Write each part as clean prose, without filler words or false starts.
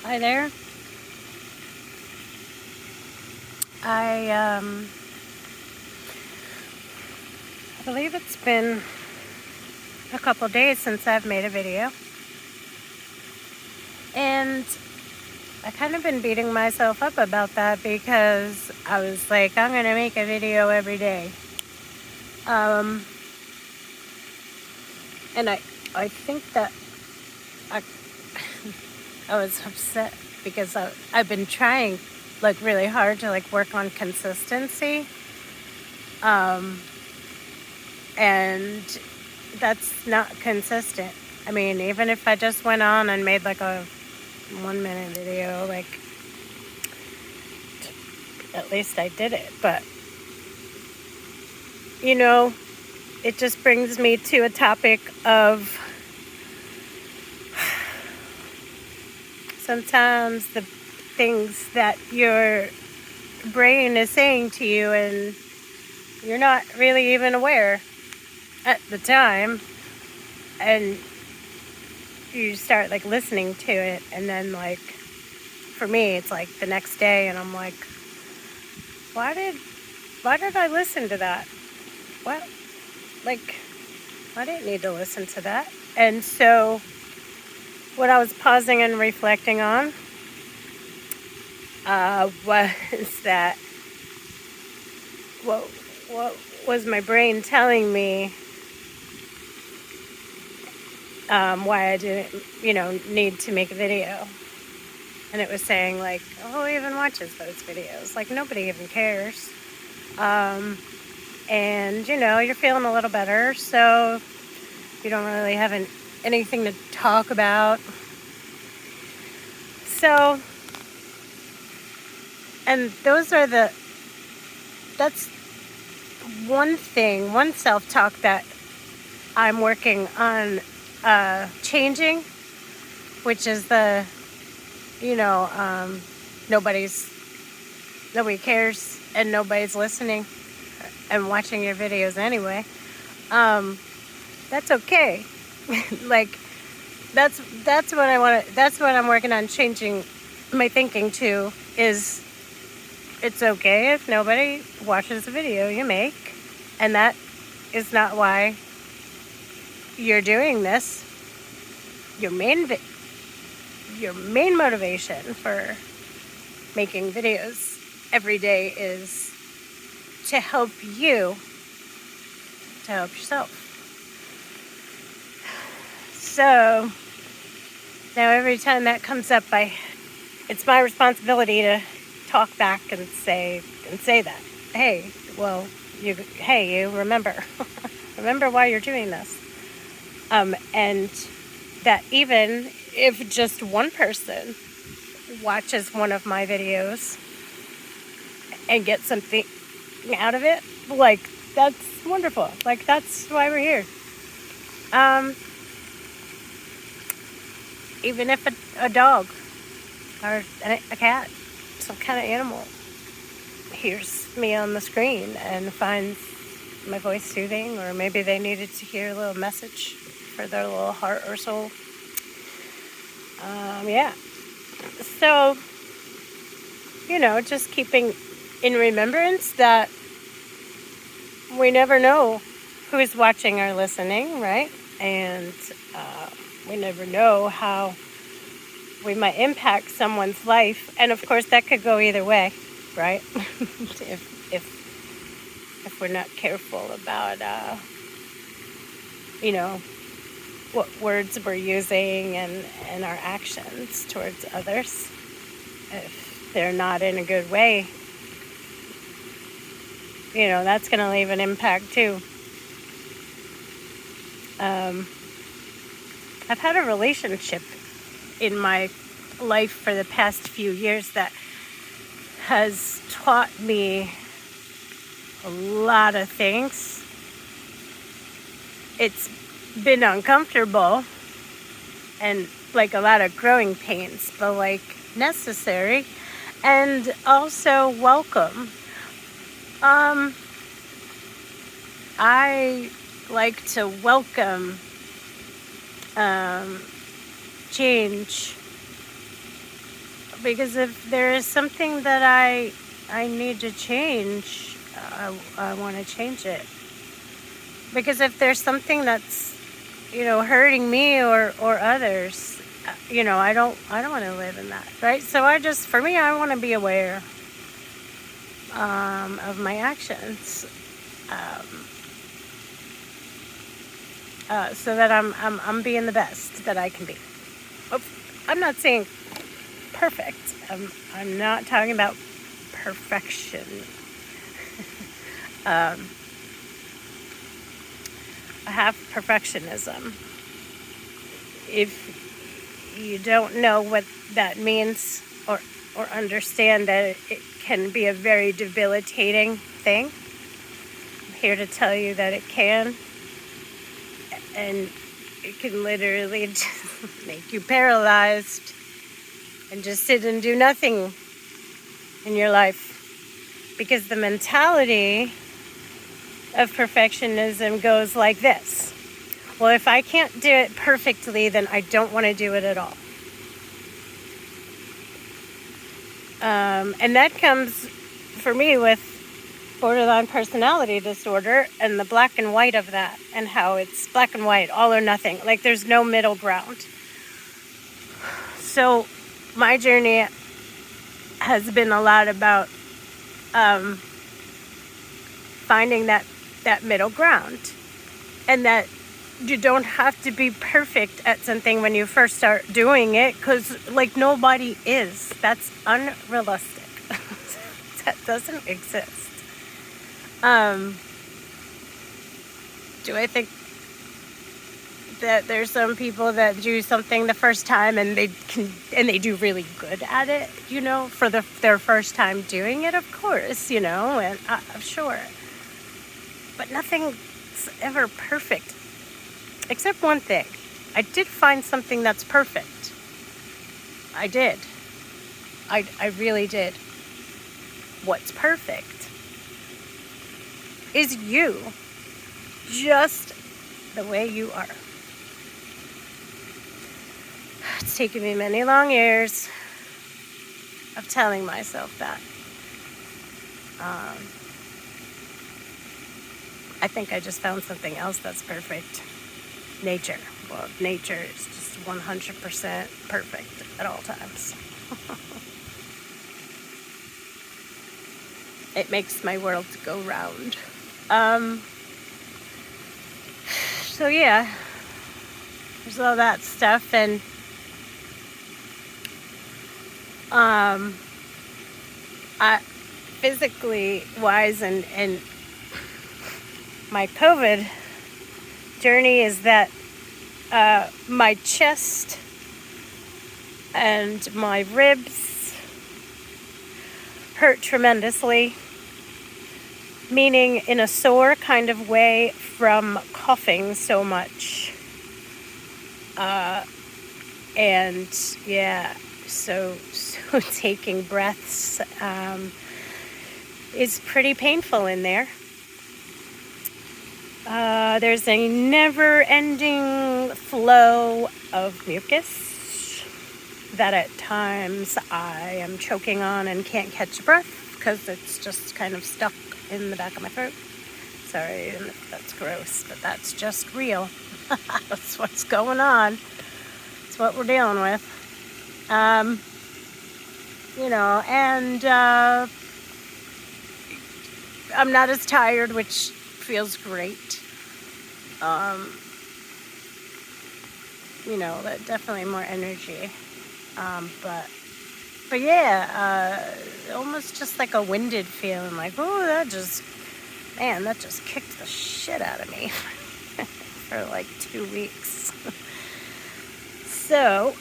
Hi there. I believe it's been a couple days since I've made a video. And I kind of been beating myself up about that because I was like, I'm going to make a video every day. And I think that I, I was upset because I've been trying like really hard to like work on consistency. And that's not consistent. I mean, even if I just went on and made like a 1-minute video, like at least I did it. But it just brings me to a topic of sometimes the things that your brain is saying to you and you're not really even aware at the time, and you start like listening to it, and then like for me it's like the next day and I'm like, why did I listen to that? What? Like, I didn't need to listen to that. And so what I was pausing and reflecting on was that what was my brain telling me why I didn't, need to make a video. And it was saying like, oh, who even watches those videos? Like, nobody even cares. And, you're feeling a little better, so you don't really have anything to talk about. So, and that's one self-talk that I'm working on changing, which is nobody cares and nobody's listening and watching your videos anyway. That's okay. Like, that's what I want to, that's what I'm working on changing my thinking to, is it's okay if nobody watches the video you make, and that is not why you're doing this. Your main motivation for making videos every day is to help you, to help yourself. So now every time that comes up, it's my responsibility to talk back and say that, hey, you remember, remember why you're doing this. And that even if just one person watches one of my videos and gets something out of it, like, that's wonderful. Like, that's why we're here. Even if a dog or a cat, some kind of animal, hears me on the screen and finds my voice soothing, or maybe they needed to hear a little message for their little heart or soul. Yeah. So, just keeping in remembrance that we never know who's watching or listening, right? And we never know how we might impact someone's life. And of course, that could go either way, right? if we're not careful about, what words we're using and our actions towards others. If they're not in a good way, that's going to leave an impact too. I've had a relationship in my life for the past few years that has taught me a lot of things. It's been uncomfortable and like a lot of growing pains, but like necessary and also welcome. I like to welcome change Because if there is something that I need to change, I want to change it. Because if there's something that's, hurting me or others, I don't want to live in that, right? So for me, I want to be aware of my actions, so that I'm being the best that I can be. I'm not saying perfect. I'm not talking about perfection. I have perfectionism. If you don't know what that means or understand that it can be a very debilitating thing, I'm here to tell you that it can. And it can literally just make you paralyzed and just sit and do nothing in your life. Because the mentality of perfectionism goes like this. Well, if I can't do it perfectly, then I don't want to do it at all. And that comes, for me, with borderline personality disorder and the black and white of that, and how it's black and white, all or nothing. Like, there's no middle ground. So my journey has been a lot about finding that middle ground, and that you don't have to be perfect at something when you first start doing it, because nobody is. That's unrealistic. That doesn't exist. Do I think that there's some people that do something the first time and they do really good at it, for their first time doing it? Of course, and I'm sure. But nothing's ever perfect, except one thing. I did find something that's perfect. I did. I really did. What's perfect is you, just the way you are. It's taken me many long years of telling myself that. I think I just found something else that's perfect. Nature. Well, nature is just 100% perfect at all times. It makes my world go round. So yeah, there's all that stuff, and I physically wise and my COVID journey is that my chest and my ribs hurt tremendously, meaning in a sore kind of way from coughing so much. And yeah, so taking breaths is pretty painful in there. There's a never-ending flow of mucus that at times I am choking on and can't catch breath because it's just kind of stuck in the back of my throat. Sorry, that's gross, but that's just real. That's what's going on. It's what we're dealing with. And I'm not as tired, which feels great. Definitely more energy. But yeah, almost just like a winded feeling, like, oh, that just kicked the shit out of me for like 2 weeks. So,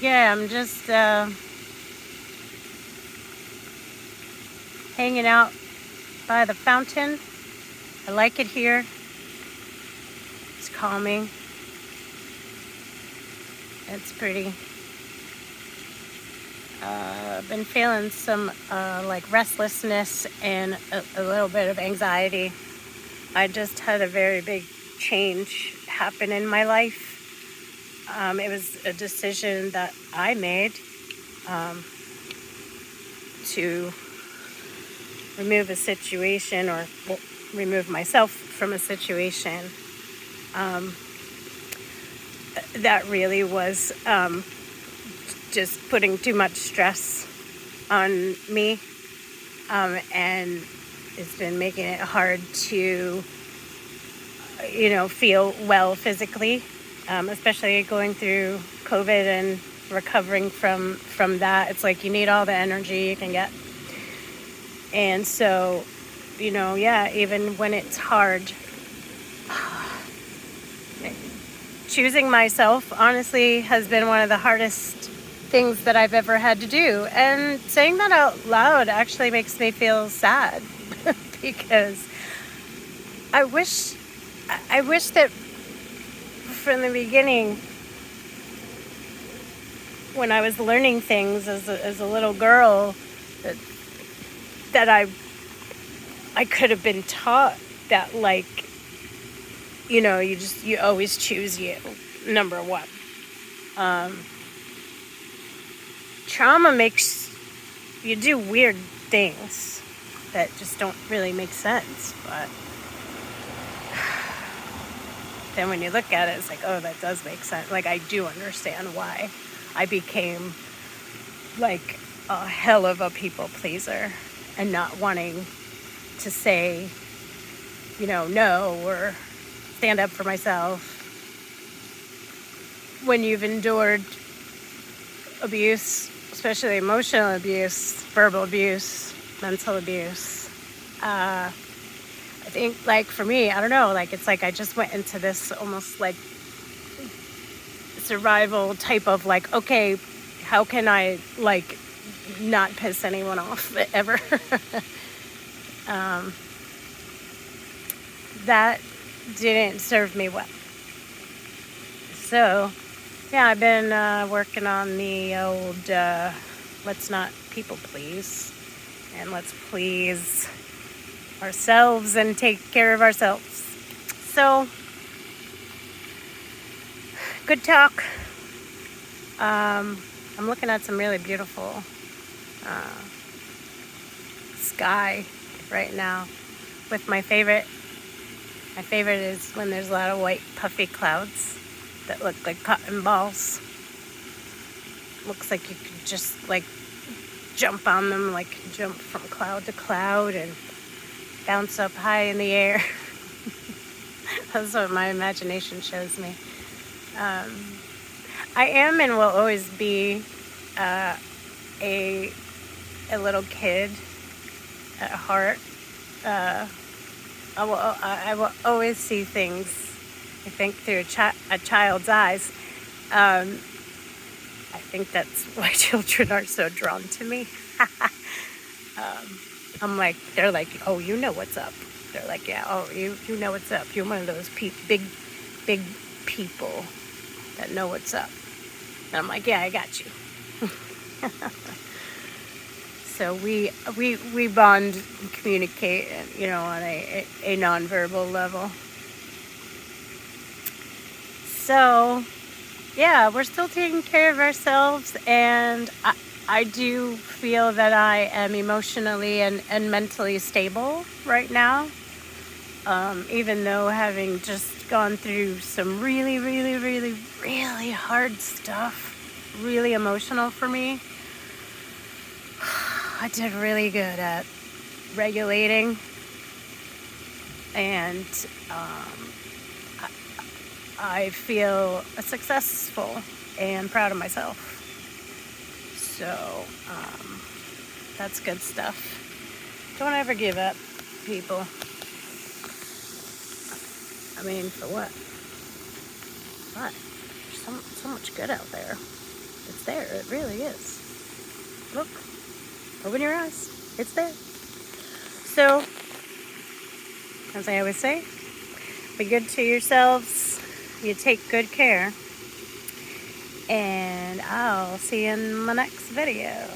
yeah, I'm just hanging out by the fountain. I like it here. It's calming. It's pretty. I've been feeling some restlessness and a little bit of anxiety. I just had a very big change happen in my life. It was a decision that I made to remove a situation, or remove myself from a situation that really was just putting too much stress on me, and it's been making it hard to, feel well physically, especially going through COVID and recovering from that. It's like you need all the energy you can get. And so, even when it's hard, choosing myself, honestly, has been one of the hardest things that I've ever had to do. And saying that out loud actually makes me feel sad because I wish that from the beginning, when I was learning things as a little girl, that I could have been taught that, like, you always choose you, number one. Trauma makes you do weird things that just don't really make sense, but then when you look at it, it's like, oh, that does make sense. Like, I do understand why I became like a hell of a people pleaser and not wanting to say, no, or stand up for myself. When you've endured abuse, especially emotional abuse, verbal abuse, mental abuse, I think, like, for me, I don't know, like, it's like I just went into this almost like survival type of, like, okay, how can I, like, not piss anyone off ever? That didn't serve me well. So, yeah, I've been working on the old let's not people please, and let's please ourselves and take care of ourselves. So, good talk. I'm looking at some really beautiful sky right now with my favorite. My favorite is when there's a lot of white puffy clouds that look like cotton balls. Looks like you could just, like, jump on them, like jump from cloud to cloud and bounce up high in the air. That's what my imagination shows me. I am and will always be a little kid at heart. I will always see things, I think, through a child's eyes. I think that's why children are so drawn to me. I'm like, they're like, oh, you know what's up. They're like, yeah, oh, you know what's up. You're one of those big people that know what's up. And I'm like, yeah, I got you. So we bond and communicate, on a nonverbal level. So, yeah, we're still taking care of ourselves, and I do feel that I am emotionally and mentally stable right now. Even though having just gone through some really, really, really, really hard stuff, really emotional for me, I did really good at regulating, and I feel successful and proud of myself. So that's good stuff. Don't ever give up, people. I mean, for what? What? There's so much good out there. It's there. It really is. Look. Open your eyes. It's there. So, as I always say, be good to yourselves. You take good care. And I'll see you in my next video.